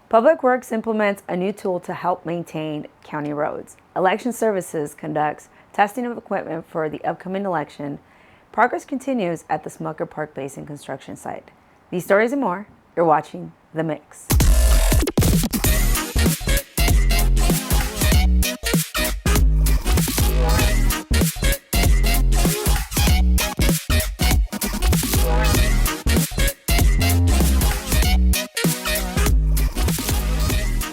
Public Works implements a new tool to help maintain county roads. Election Services conducts testing of equipment for the upcoming election. Progress continues at the Smucker Park Basin construction site. These stories and more, you're watching The Mix.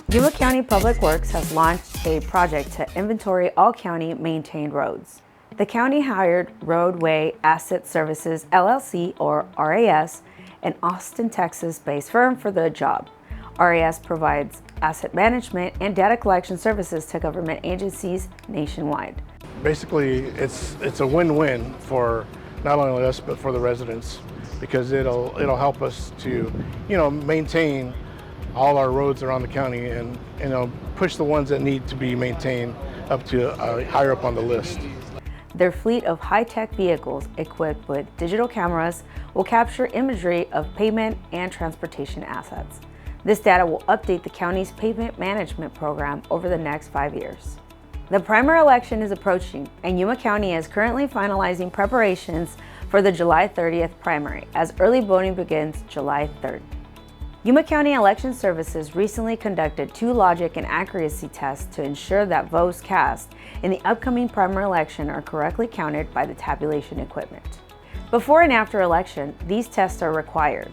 Yuma County Public Works has launched a project to inventory all county maintained roads. The county hired Roadway Asset Services LLC, or RAS, an Austin, Texas-based firm for the job. RAS provides asset management and data collection services to government agencies nationwide. Basically, it's a win-win for not only us but for the residents, because it'll help us to maintain all our roads around the county and push the ones that need to be maintained up to higher up on the list. Their fleet of high-tech vehicles equipped with digital cameras will capture imagery of pavement and transportation assets. This data will update the county's pavement management program over the next 5 years. The primary election is approaching, and Yuma County is currently finalizing preparations for the July 30th primary, as early voting begins July 3rd. Yuma County Election Services recently conducted 2 logic and accuracy tests to ensure that votes cast in the upcoming primary election are correctly counted by the tabulation equipment. Before and after election, these tests are required.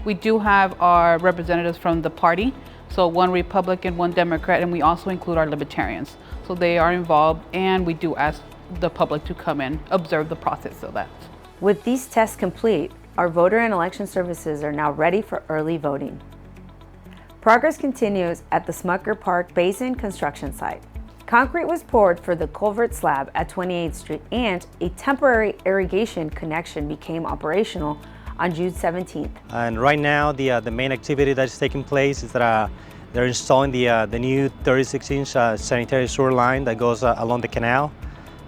We do have our representatives from the party, so 1 Republican, 1 Democrat, and we also include our Libertarians. So they are involved, and we do ask the public to come and observe the process of that. With these tests complete, our voter and election services are now ready for early voting. Progress continues at the Smucker Park Basin construction site. Concrete was poured for the culvert slab at 28th Street, and a temporary irrigation connection became operational on June 17th. And right now, the main activity that is taking place is that they're installing the new 36-inch sanitary sewer line that goes along the canal.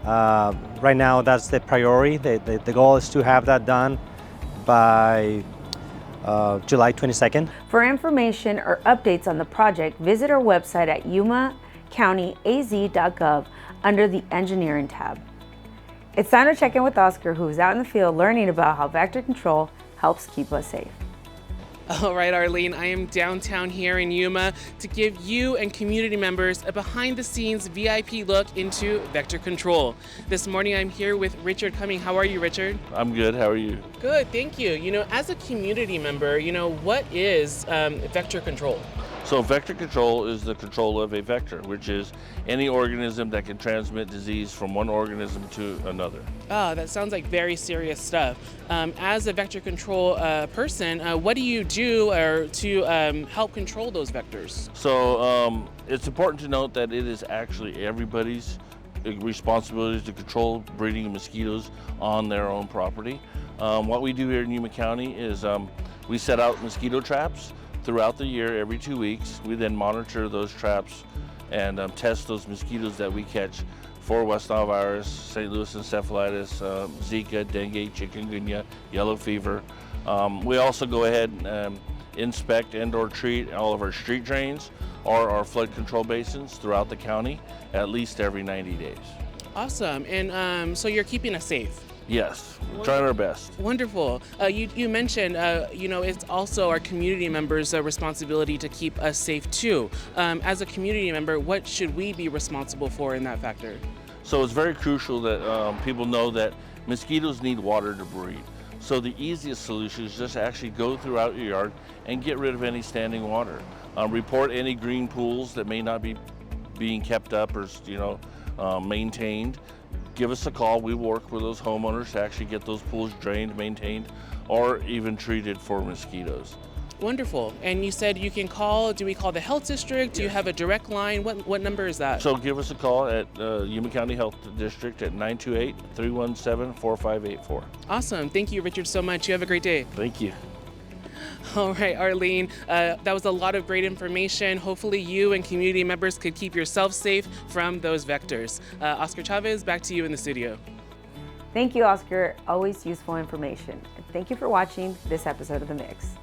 Right now, that's the priority. The goal is to have that done by July 22nd. For information or updates on the project, visit our website at yumacountyaz.gov under the Engineering tab. It's time to check in with Oscar, who's out in the field learning about how vector control helps keep us safe. All right, Arlene, I am downtown here in Yuma to give you and community members a behind-the-scenes VIP look into vector control. This morning, I'm here with Richard Cumming. How are you, Richard? I'm good. How are you? Good, thank you. As a community member, what is vector control? So vector control is the control of a vector, which is any organism that can transmit disease from one organism to another. Oh, that sounds like very serious stuff. As a vector control person, what do you do to help control those vectors? So it's important to note that it is actually everybody's responsibility to control breeding of mosquitoes on their own property. What we do here in Yuma County is we set out mosquito traps throughout the year, every 2 weeks. We then monitor those traps and test those mosquitoes that we catch for West Nile virus, St. Louis encephalitis, Zika, dengue, chikungunya, yellow fever. We also go ahead and inspect and/or treat all of our street drains or our flood control basins throughout the county at least every 90 days. Awesome. And so you're keeping us safe? Yes, we're trying our best. Wonderful. You mentioned, it's also our community members' responsibility to keep us safe too. As a community member, what should we be responsible for in that factor? So it's very crucial that people know that mosquitoes need water to breed. So the easiest solution is just actually go throughout your yard and get rid of any standing water. Report any green pools that may not be being kept up or maintained. Give us a call. We work with those homeowners to actually get those pools drained, maintained, or even treated for mosquitoes. Wonderful. And you said you can call, do we call the health district? Do you have a direct line? What number is that? So give us a call at Yuma County Health District at 928-317-4584. Awesome. Thank you, Richard, so much. You have a great day. Thank you. All right, Arlene, that was a lot of great information. Hopefully you and community members could keep yourself safe from those vectors. Oscar Chavez, back to you in the studio. Thank you, Oscar. Always useful information. And thank you for watching this episode of The Mix.